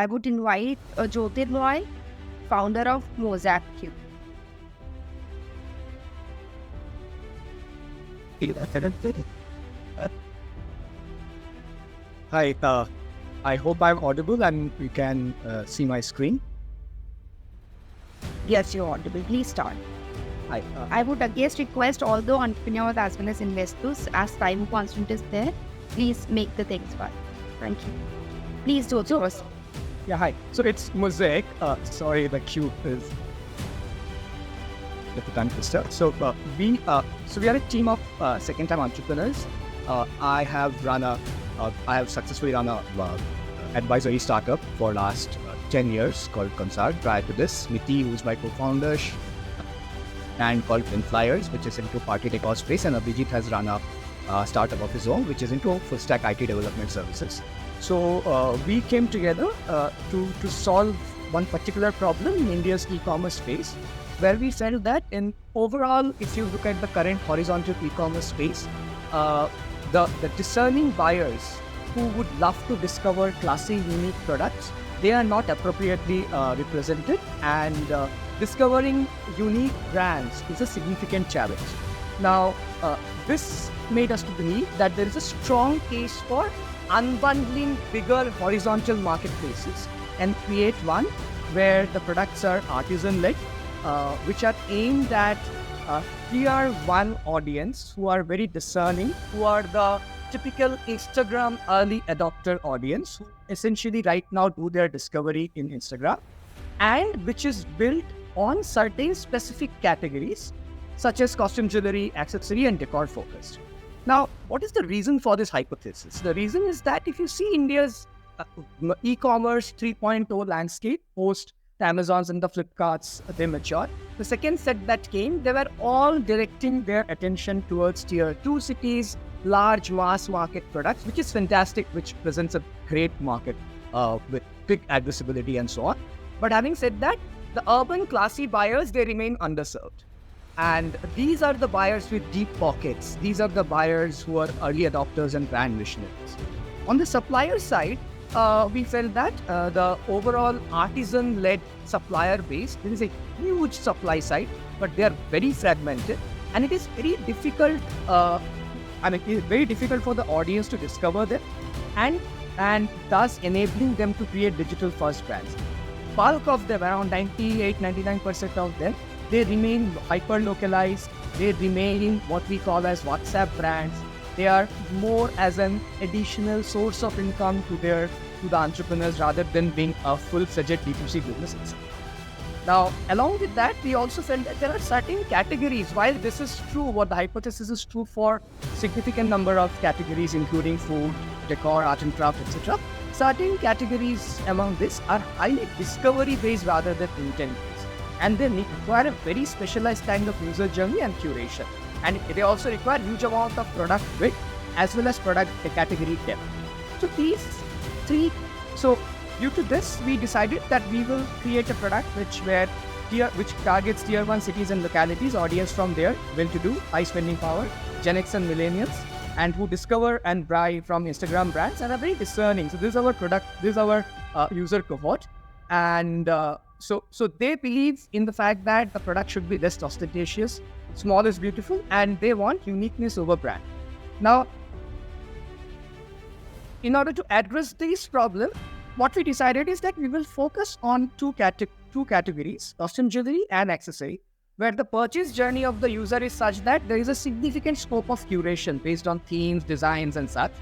I would invite Jyotirmoy, founder of MozaicQ's. Hi, I hope I'm audible and you can see my screen. Yes, you're audible. Please start. Hi. I would again request all the entrepreneurs as well as investors, as time constant is there, please make the things fun. Thank you. Please do it first. Yeah, hi. So it's Mosaic. Sorry, the queue is the tongue twister. So we are a team of second-time entrepreneurs. I have successfully run a advisory startup for last 10 years called Consult. Prior to this, Miti, who's my co-founder, and called Flyers, which is into party decor space, and Abhijit has run a startup of his own, which is into full stack IT development services. So we came together to solve one particular problem in India's e-commerce space, where we felt that in overall, if you look at the current horizontal e-commerce space, the discerning buyers who would love to discover classy, unique products, they are not appropriately represented, and discovering unique brands is a significant challenge. Now, this made us to believe that there is a strong case for unbundling bigger horizontal marketplaces and create one where the products are artisan-led, which are aimed at tier 1 audience who are very discerning, who are the typical Instagram early adopter audience who essentially right now do their discovery in Instagram, and which is built on certain specific categories such as costume jewelry, accessory, and decor focused. Now, what is the reason for this hypothesis? The reason is that if you see India's e-commerce 3.0 landscape post the Amazons and the Flipkarts, they matured. The second set that came, they were all directing their attention towards tier 2 cities, large mass market products, which is fantastic, which presents a great market with big addressability and so on. But having said that, the urban classy buyers, they remain underserved. And these are the buyers with deep pockets. These are the buyers who are early adopters and brand missionaries. On the supplier side, we felt that the overall artisan-led supplier base, there is a huge supply side, but they are very fragmented, and it is very difficult. It is very difficult for the audience to discover them, and thus enabling them to create digital-first brands. Bulk of them, around 98-99% of them, they remain hyper-localized. They remain what we call as WhatsApp brands. They are more as an additional source of income to the entrepreneurs rather than being a full-fledged D2C business. Now, along with that, we also felt that there are certain categories. While this is true, what the hypothesis is true for significant number of categories, including food, decor, art and craft, etc. Certain categories among this are highly discovery-based rather than intent-based, and they require a very specialized kind of user journey and curation. And they also require huge amount of product width as well as product category depth. So these three, due to this, we decided that we will create a product which targets tier 1 cities and localities, audience from there, well-to-do, high spending power, Gen X and millennials, and who discover and buy from Instagram brands and are very discerning. So this is our product, this is our user cohort, and so they believe in the fact that the product should be less ostentatious, small is beautiful, and they want uniqueness over brand. Now, in order to address this problem, what we decided is that we will focus on two categories, costume jewelry and accessory, where the purchase journey of the user is such that there is a significant scope of curation based on themes, designs, and such.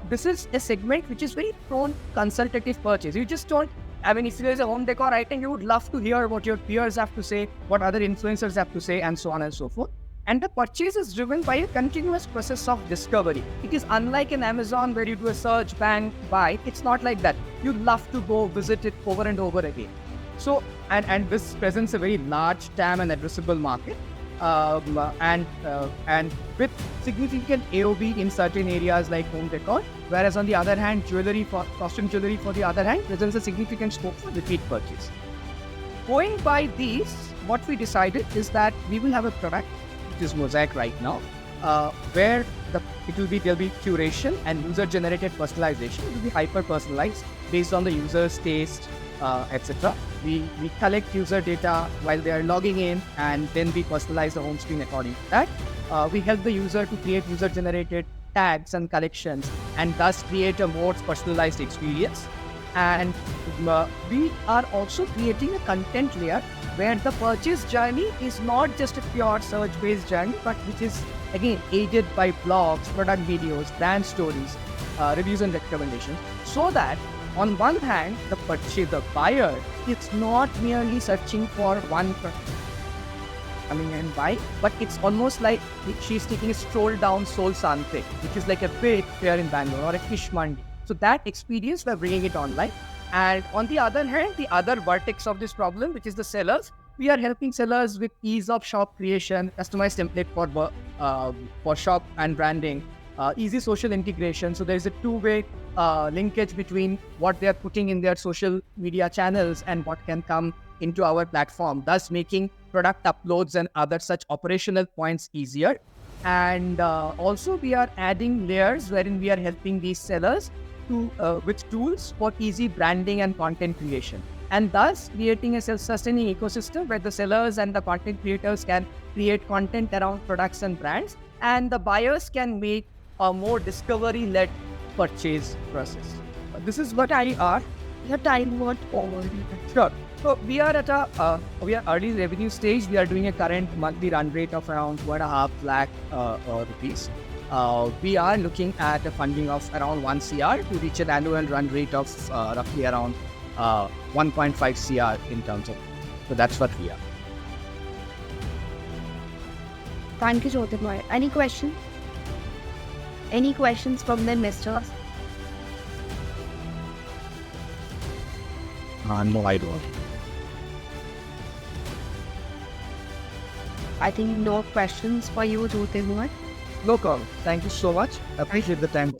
This is a segment which is very prone consultative purchase. You just don't, if there is a home decor item, you would love to hear what your peers have to say, what other influencers have to say, and so on and so forth. And the purchase is driven by a continuous process of discovery. It is unlike an Amazon where you do a search, bang, buy. It's not like that. You love to go visit it over and over again. So, and this presents a very large TAM and addressable market, and with significant AOV in certain areas like home decor. Whereas on the other hand, costume jewelry for the other hand, presents a significant scope for repeat purchase. Going by these, what we decided is that we will have a product, which is Mosaic right now, where there'll be curation and user generated personalization. It will be hyper personalized based on the user's taste, etc. We collect user data while they are logging in, and then we personalize the home screen according to that. We help the user to create user generated tags and collections, and thus create a more personalized experience. And we are also creating a content layer where the purchase journey is not just a pure search based journey, but which is again aided by blogs, product videos, brand stories, reviews and recommendations, so that on one hand the buyer is not merely searching for one product coming and buy, but it's almost like she's taking a stroll down Soul Sante, which is like a big fair in Bangalore, or a fish mandi. So that experience, we're bringing it online. And on the other hand, the other vertex of this problem, which is the sellers, we are helping sellers with ease of shop creation, customized template for shop and branding, easy social integration. So there is a two-way linkage between what they are putting in their social media channels and what can come into our platform, thus making product uploads and other such operational points easier. And also we are adding layers wherein we are helping these sellers to with tools for easy branding and content creation, and thus creating a self-sustaining ecosystem where the sellers and the content creators can create content around products and brands, and the buyers can make a more discovery-led purchase process. This is what we are. Your time what over. Sure. So we are at we are early revenue stage. We are doing a current monthly run rate of around 1.5 lakh rupees. We are looking at a funding of around 1 CR to reach an annual run rate of roughly around 1.5 CR in terms of. So that's what we are. Thank you, Jyotirmoy. Any questions? Any questions from the investors? No, I don't. I think no questions for you, Jyotirmoy. No problem. Thank you so much. Appreciate the time.